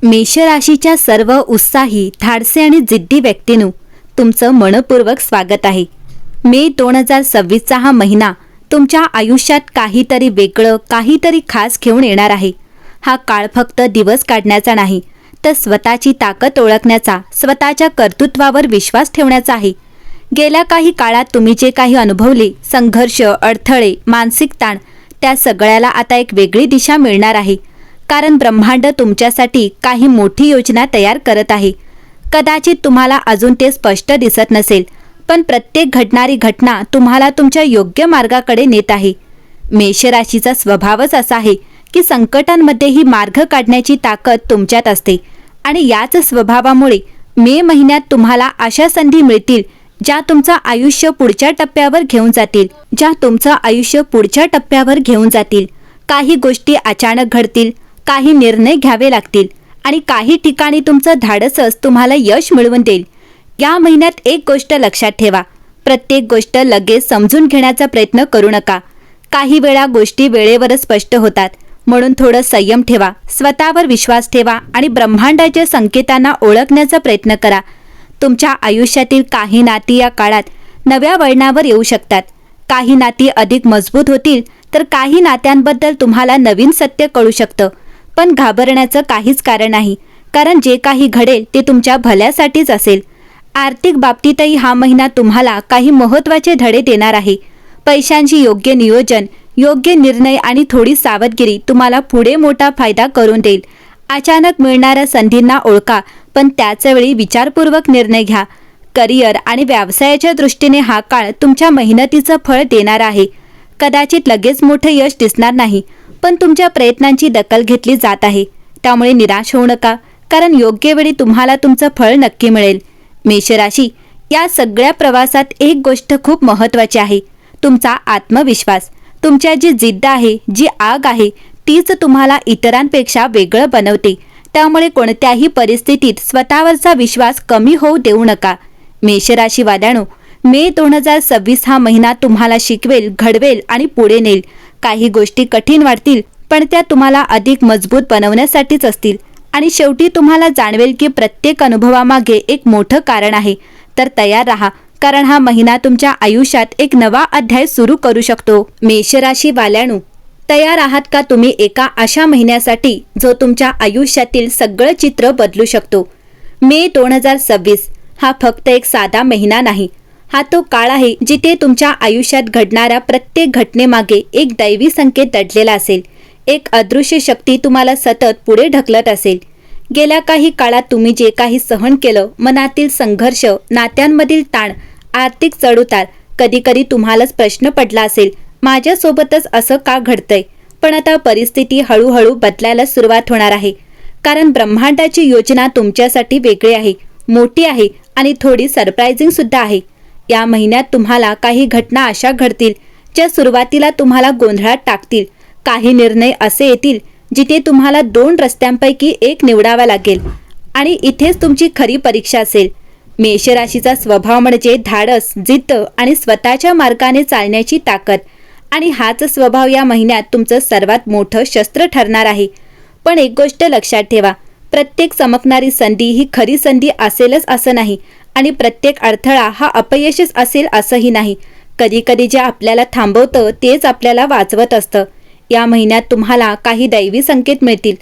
मेष राशीच्या सर्व उत्साही, धाडसी आणि जिद्दी व्यक्तींनो तुमचं मनपूर्वक स्वागत आहे। मे 2026चा हा महिना तुमच्या आयुष्यात काहीतरी वेगळं, काहीतरी खास घेऊन येणार आहे। हा काळ फक्त दिवस काढण्याचा नाही, तर स्वतःची ताकद ओळखण्याचा, स्वतःच्या कर्तृत्वावर विश्वास ठेवण्याचा आहे। गेल्या काही काळात तुम्ही जे काही अनुभवले, संघर्ष, अडथळे, मानसिक ताण, त्या सगळ्याला आता एक वेगळी दिशा मिळणार आहे। कारण ब्रह्मांड तुमच्यासाठी काही मोठी योजना तयार करत आहे। कदाचित तुम्हाला अजून ते स्पष्ट दिसत नसेल, पण प्रत्येक घडणारी घटना तुम्हाला तुमच्या योग्य मार्गाकडे नेत आहे। मेष राशीचा स्वभावच असा आहे की संकटांमध्येही मार्ग काढण्याची ताकद तुमच्यात असते आणि याच स्वभावामुळे मे महिन्यात तुम्हाला अशा संधी मिळतील ज्या तुमचं आयुष्य पुढच्या टप्प्यावर घेऊन जातील। काही गोष्टी अचानक घडतील, काही निर्णय घ्यावे लागतील आणि काही ठिकाणी तुमचं धाडसच तुम्हाला यश मिळवून देईल। या महिन्यात एक गोष्ट लक्षात ठेवा, प्रत्येक गोष्ट लगेच समजून घेण्याचा प्रयत्न करू नका। काही वेळा गोष्टी वेळेवरच स्पष्ट होतात, म्हणून थोडं संयम ठेवा, स्वतःवर विश्वास ठेवा आणि ब्रह्मांडाच्या संकेतांना ओळखण्याचा प्रयत्न करा। तुमच्या आयुष्यातील काही नाती या काळात नव्या वळणावर येऊ शकतात। काही नाती अधिक मजबूत होतील, तर काही नात्यांबद्दल तुम्हाला नवीन सत्य कळू शकतं। पण घाबरण्याचं काहीच कारण नाही, कारण जे काही घडेल ते तुमच्या भल्यासाठीच असेल। आर्थिक बाबतीतही हा महिना तुम्हाला काही महत्त्वाचे धडे देणार आहे। पैशांची योग्य नियोजन, योग्य निर्णय आणि थोडी सावधगिरी तुम्हाला पुढे मोठा फायदा करून देईल। अचानक मिळणाऱ्या संधींना ओळखा, पण त्याच वेळी विचारपूर्वक निर्णय घ्या। करिअर आणि व्यवसायाच्या दृष्टीने हा काळ तुमच्या मेहनतीचं फळ देणार आहे। कदाचित लगेच मोठे यश दिसणार नाही, पण तुमच्या प्रयत्नांची दखल घेतली जात आहे। त्यामुळे निराश होऊ नका, कारण योग्य वेळी तुम्हाला तुमचं फळ नक्की मिळेल। मेष राशी, या सगळ्या प्रवासात एक गोष्ट खूप महत्त्वाची आहे, तुमचा आत्मविश्वास। तुमच्या जी जिद्द आहे, जी आग आहे, तीच तुम्हाला इतरांपेक्षा वेगळं बनवते। त्यामुळे कोणत्याही परिस्थितीत स्वतःवरचा विश्वास कमी होऊ देऊ नका। मेष राशीवाल्यांनो, मे 2026 हा महिना तुम्हाला शिकवेल, घडवेल आणि पुढे नेईल। काही गोष्टी कठीण वाटतील, पण त्या तुम्हाला अधिक मजबूत बनवण्यासाठीच असतील आणि शेवटी तुम्हाला जाणवेल की प्रत्येक अनुभवामागे एक मोठं कारण आहे। तर तयार राहा, कारण हा महिना तुमच्या आयुष्यात एक नवा अध्याय सुरू करू शकतो। मेष राशीवाल्यांनो, तयार आहात का तुम्ही एका अशा महिन्यासाठी जो तुमच्या आयुष्यातील सगळं चित्र बदलू शकतो? मे 2026 हा फक्त एक साधा महिना नाही, हा तो काळ आहे जिथे तुमच्या आयुष्यात घडणाऱ्या प्रत्येक घटनेमागे एक दैवी संकेत दडलेला असेल। एक अदृश्य शक्ती तुम्हाला सतत पुढे ढकलत असेल। गेल्या काही काळात तुम्ही जे काही सहन केलं, मनातील संघर्ष, नात्यांमधील ताण, आर्थिक चढउतार, कधीकधी तुम्हालाच प्रश्न पडला असेल, माझ्यासोबतच असं का घडतंय? पण आता परिस्थिती हळूहळू बदलायला सुरुवात होणार आहे, कारण ब्रह्मांडाची योजना तुमच्यासाठी वेगळी आहे, मोठी आहे आणि थोडी सरप्रायझिंग सुद्धा आहे। या महिन्यात तुम्हाला काही घटना अशा घडतील ज्या सुरुवातीला तुम्हाला गोंधळात टाकतील। काही निर्णय असे येतील जिथे तुम्हाला 2 रस्त्यांपैकी एक निवडावा लागेल आणि इथेच तुमची खरी परीक्षा असेल। मेष राशीचा स्वभाव म्हणजे धाडस, जिद्द आणि स्वतःच्या मार्गाने चालण्याची ताकद, आणि हाच स्वभाव या महिन्यात तुमचं सर्वात मोठं शस्त्र ठरणार आहे। पण एक गोष्ट लक्षात ठेवा, प्रत्येक चमकणारी संधी ही खरी संधी असेलच असं नाही, आणि प्रत्येक अडथळा हा अपयशच असेल असंही नाही। कधीकधी जे आपल्याला थांबवतं तेच आपल्याला वाचवत असतं। या महिन्यात तुम्हाला काही दैवी संकेत मिळतील।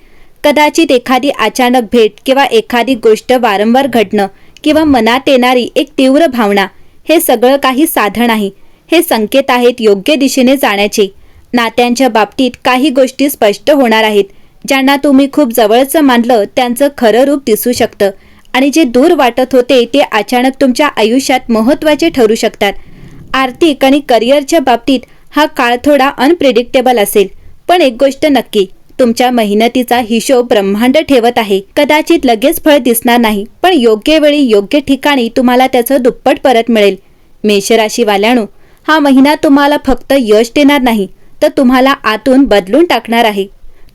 कदाचित एखादी अचानक भेट किंवा एखादी गोष्ट वारंवार घडणं किंवा मनात येणारी एक तीव्र भावना, हे सगळं काही साधन आहे। हे संकेत आहेत योग्य दिशेने जाण्याचे। नात्यांच्या बाबतीत काही गोष्टी स्पष्ट होणार आहेत। ज्यांना तुम्ही खूप जवळचं मानलं त्यांचं खरं रूप दिसू शकतं, आणि जे दूर वाटत होते ते अचानक तुमच्या आयुष्यात महत्त्वाचे ठरू शकतात। आर्थिक आणि करिअरच्या बाबतीत हा काळ थोडा अनप्रिडिक्टेबल असेल, पण एक गोष्ट नक्की, तुमच्या मेहनतीचा हिशोब ब्रह्मांड ठेवत आहे। कदाचित लगेच फळ दिसणार नाही, पण योग्य वेळी योग्य ठिकाणी तुम्हाला त्याचं दुप्पट परत मिळेल। मेष राशीवाल्यांनो, हा महिना तुम्हाला फक्त यश देणार नाही, तर तुम्हाला आतून बदलून टाकणार आहे।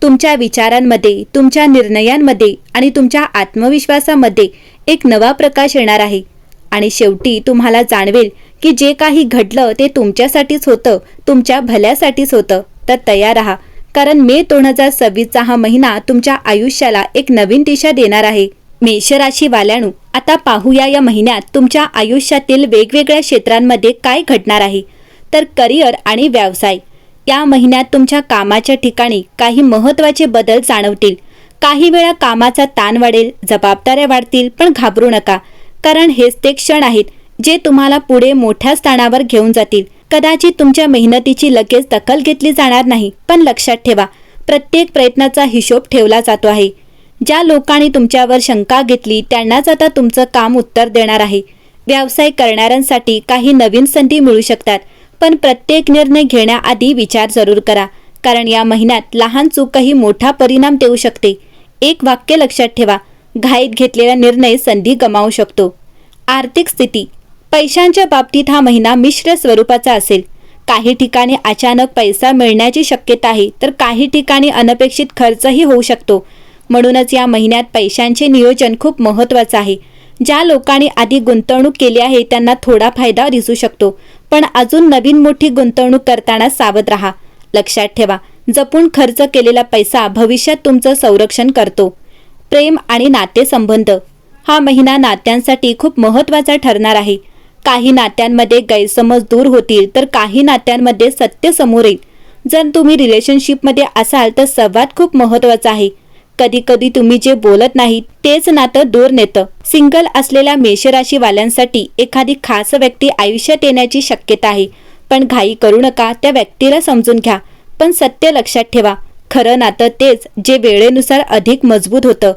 तुमच्या विचारांमध्ये, तुमच्या निर्णयांमध्ये आणि तुमच्या आत्मविश्वासामध्ये एक नवा प्रकाश येणार आहे, आणि शेवटी तुम्हाला जाणवेल की जे काही घडलं ते तुमच्यासाठीच होतं, तुमच्या भल्यासाठीच होतं। तर तयार राहा, कारण मे 2026चा हा महिना तुमच्या आयुष्याला एक नवीन दिशा देणार आहे. मेष राशीवाल्यांनो, आता पाहूया या महिन्यात तुमच्या आयुष्यातील वेगवेगळ्या क्षेत्रांमध्ये काय घडणार आहे. तर करिअर आणि व्यवसाय. या महिन्यात तुमच्या कामाच्या ठिकाणी काही महत्त्वाचे बदल जाणवतील. काही वेळा कामाचा ताण वाढेल, जबाबदाऱ्या वाढतील, पण घाबरू नका, कारण हेच ते क्षण आहेत जे तुम्हाला पुढे मोठ्या स्थानावर घेऊन जातील. कदाचित तुमच्या मेहनतीची लगेच दखल घेतली जाणार नाही, पण लक्षात ठेवा, प्रत्येक प्रयत्नाचा हिशोब ठेवला जातो आहे. ज्या लोकांनी तुमच्यावर शंका घेतली त्यांनाच आता तुमचं काम उत्तर देणार आहे. व्यवसाय करणाऱ्यांसाठी काही नवीन संधी मिळू शकतात, पण प्रत्येक निर्णय घेण्याआधी विचार जरूर करा, कारण या महिन्यात लहान चूकही मोठा परिणाम देऊ शकते. एक वाक्य लक्षात ठेवा, घाईत घेतलेला निर्णय संधी गमावू शकतो. आर्थिक स्थिती. पैशांच्या बाबतीत हा महिना मिश्र स्वरूपाचा असेल. काही ठिकाणी अचानक पैसा मिळण्याची शक्यता आहे, तर काही ठिकाणी अनपेक्षित खर्चही होऊ शकतो. म्हणूनच या महिन्यात पैशांचे नियोजन खूप महत्त्वाचं आहे. ज्या लोकांनी आधी गुंतवणूक केली आहे त्यांना थोडा फायदा दिसू शकतो, पण अजून नवीन मोठी गुंतवणूक करताना सावध राहा. लक्षात ठेवा, जपून खर्च केलेला पैसा भविष्यात तुमचं संरक्षण करतो. प्रेम आणि नातेसंबंध. हा महिना नात्यांसाठी खूप महत्त्वाचा ठरणार आहे. काही नात्यांमध्ये गैरसमज दूर होतील, तर काही नात्यांमध्ये सत्य समोर येईल. जर तुम्ही रिलेशनशिपमध्ये असाल तर संवाद खूप महत्त्वाचा आहे. कधी कधी तुम्ही जे बोलत नाही तेच नातं दूर नेतं. सिंगल असलेल्या मेषराशीवाल्यांसाठी एखादी खास व्यक्ती आयुष्यात येण्याची शक्यता आहे, पण घाई करू नका, त्या व्यक्तीला समजून घ्या. पण सत्य लक्षात ठेवा, खरं नातं तेच जे वेळेनुसार अधिक मजबूत होतं.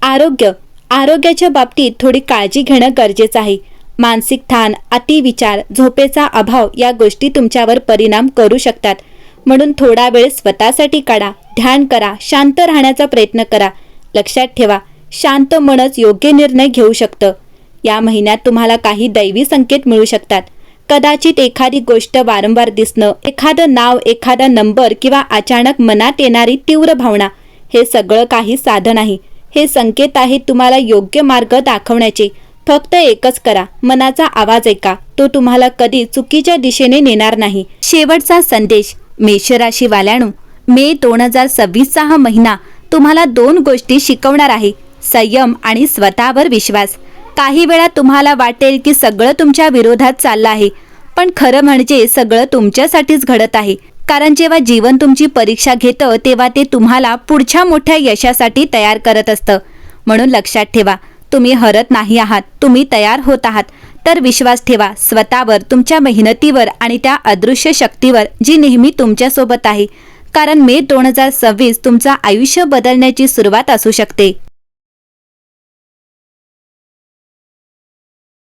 आरोग्य. आरोग्याच्या बाबतीत थोडी काळजी घेणं गरजेचं आहे. मानसिक ताण, अतिविचार, झोपेचा अभाव या गोष्टी तुमच्यावर परिणाम करू शकतात. म्हणून थोडा वेळ स्वतःसाठी काढा, ध्यान करा, शांत राहण्याचा प्रयत्न करा. लक्षात ठेवा, शांत मनच योग्य निर्णय घेऊ शकतं. या महिन्यात तुम्हाला काही दैवी संकेत मिळू शकतात. कदाचित एखादी गोष्ट वारंवार दिसणं, एखादं नाव, एखादा नंबर किंवा अचानक मनात येणारी तीव्र भावना, हे सगळं काही साधन आहे. हे संकेत आहेत तुम्हाला योग्य मार्ग दाखवण्याचे. फक्त एकच करा, मनाचा आवाज ऐका, तो तुम्हाला कधी चुकीच्या दिशेने नेणार नाही. शेवटचा संदेश. मेषराशीवाल्यांनो, मे 2026चा हा महिना तुम्हाला 2 गोष्टी शिकवणार आहे: संयम आणि स्वतःवर विश्वास. काही वेळा तुम्हाला वाटेल की सगळं तुमच्या विरोधात चाललं आहे, पण खरं म्हणजे सगळं तुमच्यासाठीच घडत आहे. कारण जेव्हा जीवन तुमची परीक्षा घेतं तेव्हा ते तुम्हाला पुढच्या मोठ्या यशासाठी तयार करत असतं. म्हणून लक्षात ठेवा, तुम्ही हरत नाही आहात, तुम्ही तयार होत आहात. तर विश्वास ठेवा स्वतःवर, तुमच्या मेहनतीवर आणि त्या अदृश्य शक्तीवर जी नेहमी तुमच्यासोबत आहे. कारण मे 2026 तुमचं आयुष्य बदलण्याची सुरुवात असू शकते.